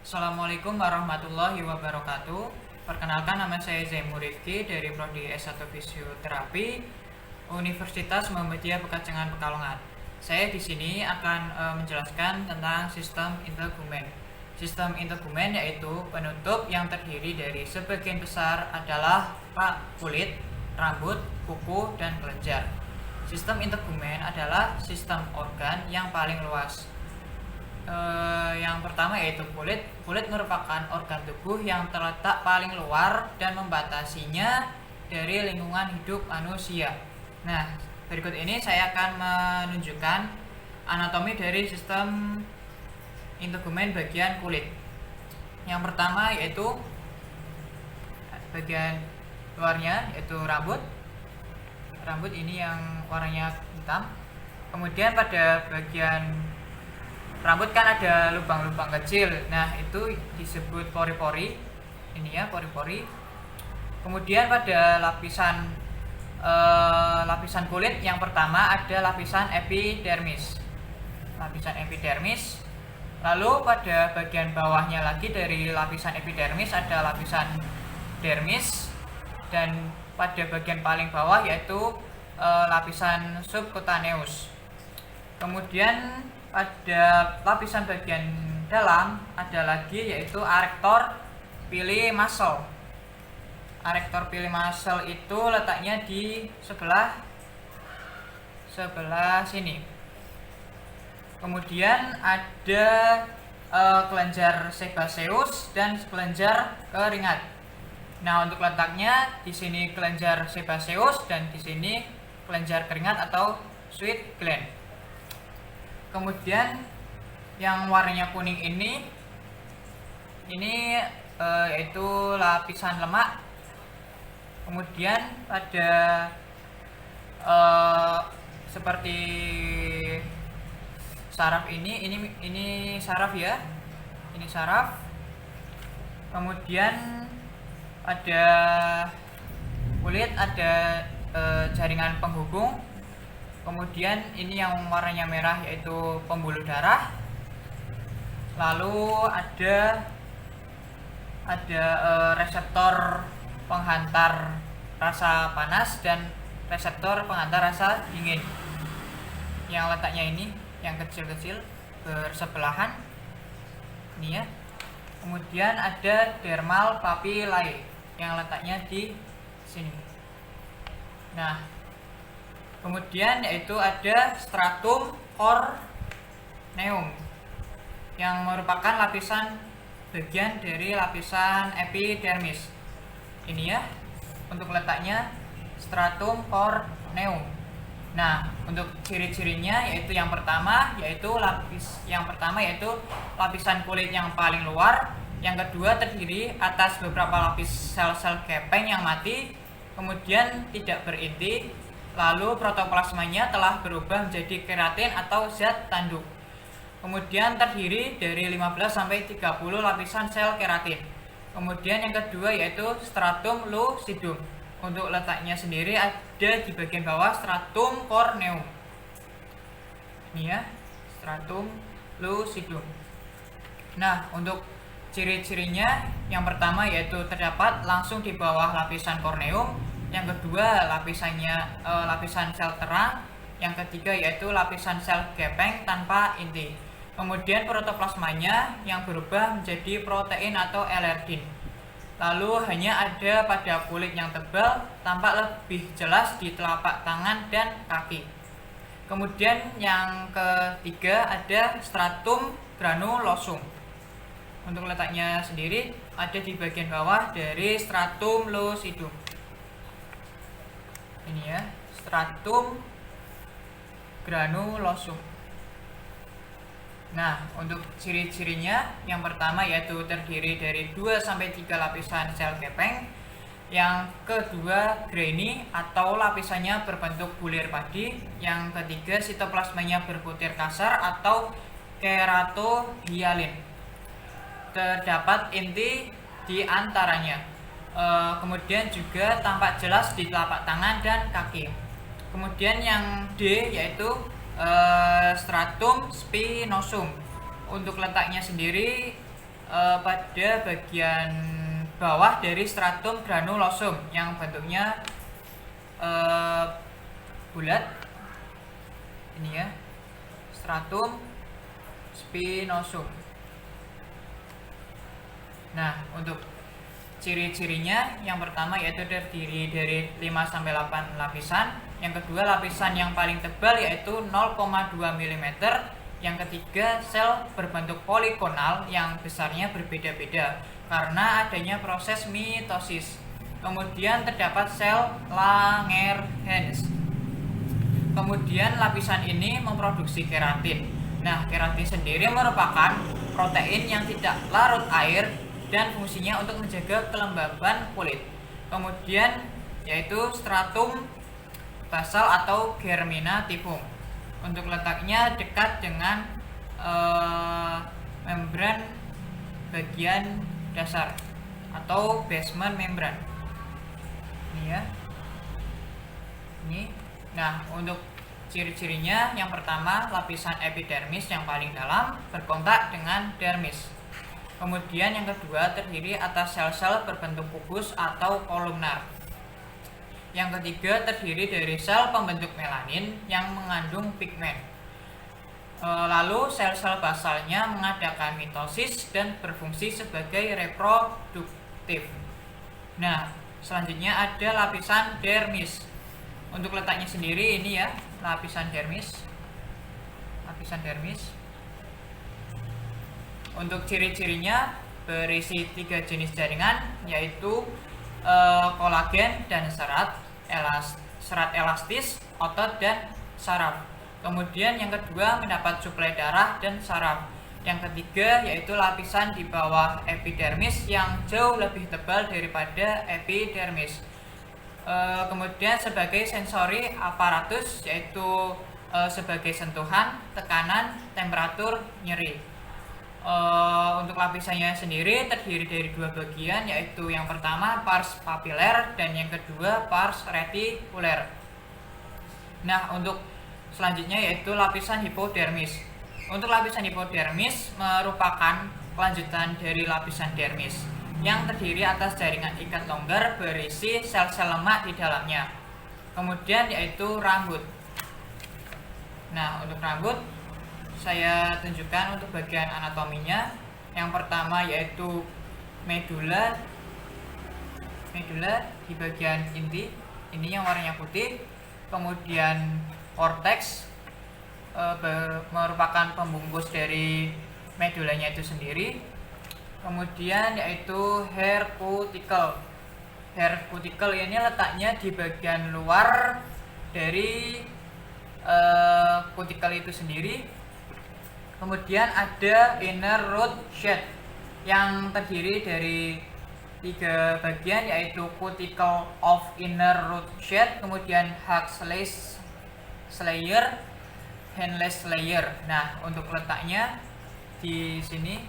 Assalamualaikum warahmatullahi wabarakatuh. Perkenalkan, nama saya Zaimur Rifki dari Prodi S1 Fisioterapi Universitas Muhammadiyah Pekacengan Pekalongan. Saya di sini akan menjelaskan tentang sistem integumen. Sistem integumen yaitu penutup yang terdiri dari sebagian besar adalah kulit, rambut, kuku, dan kelenjar. Sistem integumen adalah sistem organ yang paling luas. Yang pertama yaitu kulit. Kulit merupakan organ tubuh yang terletak paling luar dan membatasinya dari lingkungan hidup manusia. Nah, berikut ini saya akan menunjukkan anatomi dari sistem integumen bagian kulit. Yang pertama yaitu bagian luarnya, yaitu rambut. Rambut ini yang warnanya hitam. Kemudian pada bagian rambut kan ada lubang-lubang kecil. Nah, itu disebut pori-pori. Ini ya, pori-pori. Kemudian pada lapisan kulit yang pertama ada lapisan epidermis. Lapisan epidermis. Lalu pada bagian bawahnya lagi dari lapisan epidermis ada lapisan dermis, dan pada bagian paling bawah yaitu lapisan subcutaneus. Kemudian pada lapisan bagian dalam ada lagi yaitu arector pili muscle. Arector pili muscle itu letaknya di sebelah sini. Kemudian ada kelenjar sebaceus dan kelenjar keringat. Nah, untuk letaknya di sini kelenjar sebaceus dan di sini kelenjar keringat atau sweat gland. Kemudian yang warnanya kuning ini yaitu lapisan lemak. Kemudian ada seperti saraf ini saraf ya. Ini saraf. Kemudian ada kulit, ada jaringan penghubung. Kemudian ini yang warnanya merah yaitu pembuluh darah. Lalu ada reseptor penghantar rasa panas dan reseptor penghantar rasa dingin. Yang letaknya ini yang kecil-kecil bersebelahan. Ini ya. Kemudian ada dermal papillae yang letaknya di sini. Nah, kemudian yaitu ada stratum corneum yang merupakan lapisan bagian dari lapisan epidermis. Ini ya, untuk letaknya stratum corneum. Nah, untuk ciri-cirinya yaitu yang pertama yaitu lapisan kulit yang paling luar. Yang kedua terdiri atas beberapa lapis sel-sel gepeng yang mati, kemudian tidak berinti. Lalu protoplasmanya telah berubah menjadi keratin atau zat tanduk. Kemudian terdiri dari 15-30 lapisan sel keratin. Kemudian yang kedua yaitu stratum lucidum. Untuk letaknya sendiri ada di bagian bawah stratum corneum. Ini ya, stratum lucidum. Nah, untuk ciri-cirinya yang pertama yaitu terdapat langsung di bawah lapisan corneum. Yang kedua lapisan sel terang. Yang ketiga yaitu lapisan sel gepeng tanpa inti. Kemudian protoplasmanya yang berubah menjadi protein atau elergin. Lalu hanya ada pada kulit yang tebal, tampak lebih jelas di telapak tangan dan kaki. Kemudian yang ketiga ada stratum granulosum. Untuk letaknya sendiri ada di bagian bawah dari stratum lucidum. Ini ya, stratum granulosum. Nah, untuk ciri-cirinya yang pertama yaitu terdiri dari 2-3 lapisan sel gepeng. Yang kedua grainy atau lapisannya berbentuk bulir padi. Yang ketiga sitoplasmanya berbutir kasar atau keratohyalin. Terdapat inti di antaranya. Kemudian juga tampak jelas di telapak tangan dan kaki. Kemudian yang D yaitu stratum spinosum. Untuk letaknya sendiri pada bagian bawah dari stratum granulosum yang bentuknya bulat. Ini ya, stratum spinosum. Nah, untuk ciri-cirinya yang pertama yaitu terdiri dari 5-8 lapisan. Yang kedua, lapisan yang paling tebal yaitu 0,2 mm. Yang ketiga, sel berbentuk poligonal yang besarnya berbeda-beda karena adanya proses mitosis. Kemudian terdapat sel Langerhans. Kemudian lapisan ini memproduksi keratin. Nah, keratin sendiri merupakan protein yang tidak larut air dan fungsinya untuk menjaga kelembaban kulit. Kemudian yaitu stratum basal atau germinativum. Untuk letaknya dekat dengan membran bagian dasar atau basement membran. Ini ya. Ini. Nah, untuk ciri-cirinya yang pertama, lapisan epidermis yang paling dalam berkontak dengan dermis. Kemudian yang kedua, terdiri atas sel-sel berbentuk kubus atau kolumnar. Yang ketiga, terdiri dari sel pembentuk melanin yang mengandung pigmen. Lalu sel-sel basalnya mengadakan mitosis dan berfungsi sebagai reproduktif. Nah, selanjutnya ada lapisan dermis. Untuk letaknya sendiri ini ya, lapisan dermis. Lapisan dermis. Untuk ciri-cirinya berisi 3 jenis jaringan, yaitu kolagen dan serat elastis, otot dan saraf. Kemudian yang kedua mendapat suplai darah dan saraf. Yang ketiga yaitu lapisan di bawah epidermis yang jauh lebih tebal daripada epidermis. Kemudian sebagai sensori aparatus yaitu sebagai sentuhan, tekanan, temperatur, nyeri. Untuk lapisannya sendiri terdiri dari 2 bagian, yaitu yang pertama pars papiler dan yang kedua pars retikuler. Nah, untuk selanjutnya yaitu lapisan hipodermis. Untuk lapisan hipodermis merupakan kelanjutan dari lapisan dermis yang terdiri atas jaringan ikat longgar berisi sel-sel lemak di dalamnya. Kemudian yaitu rambut. Nah, untuk rambut saya tunjukkan untuk bagian anatominya. Yang pertama yaitu medula di bagian inti, ini yang warnanya putih. Kemudian cortex merupakan pembungkus dari medulanya itu sendiri. Kemudian yaitu hair cuticle. Hair cuticle ini letaknya di bagian luar dari cuticle itu sendiri. Kemudian ada inner root shed yang terdiri dari 3 bagian, yaitu cuticle of inner root shed, kemudian Huxley's layer, Henle's layer. Nah, untuk letaknya di sini,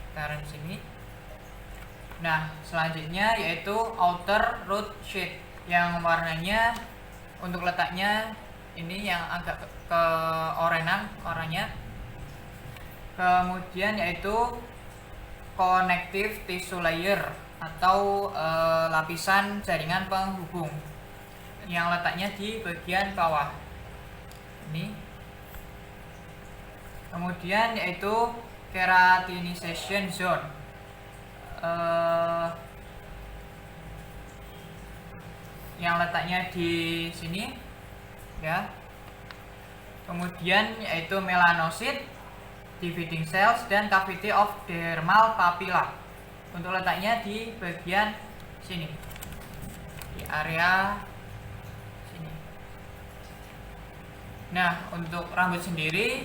sekarang sini. Nah, selanjutnya yaitu outer root shed yang warnanya untuk letaknya ini yang agak keorenan warnanya. Kemudian yaitu connective tissue layer atau lapisan jaringan penghubung yang letaknya di bagian bawah ini. Kemudian yaitu keratinization zone yang letaknya di sini ya. Kemudian yaitu melanosit, dividing cells, dan cavity of dermal papilla. Untuk letaknya di bagian sini, di area sini. Nah, untuk rambut sendiri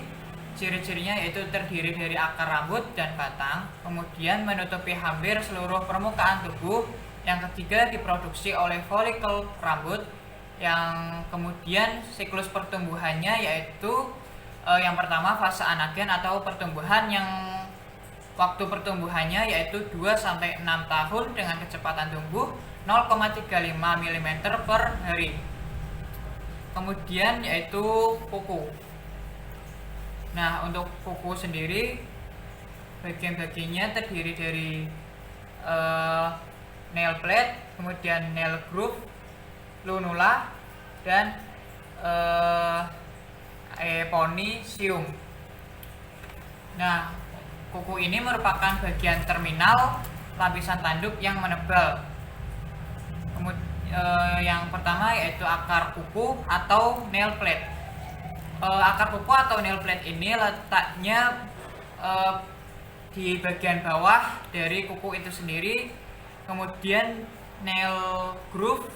ciri-cirinya yaitu terdiri dari akar rambut dan batang, kemudian menutupi hampir seluruh permukaan tubuh. Yang ketiga diproduksi oleh folikel rambut, yang kemudian siklus pertumbuhannya yaitu yang pertama fase anagen atau pertumbuhan, yang waktu pertumbuhannya yaitu 2-6 tahun dengan kecepatan tumbuh 0,35 mm per hari. Kemudian yaitu kuku. Nah, untuk kuku sendiri bagian-bagiannya terdiri dari nail plate, kemudian nail groove, lunula, dan eponisium. Nah, kuku ini merupakan bagian terminal lapisan tanduk yang menebal. Yang pertama yaitu akar kuku atau nail plate. Akar kuku atau nail plate ini letaknya di bagian bawah dari kuku itu sendiri. Kemudian nail groove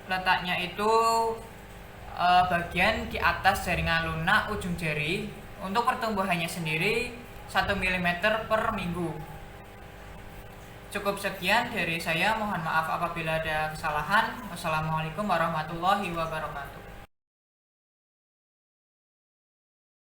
letaknya itu bagian di atas jaringan lunak ujung jari. Untuk pertumbuhannya sendiri 1 mm per minggu. Cukup sekian dari saya, mohon maaf apabila ada kesalahan. Wassalamualaikum warahmatullahi wabarakatuh.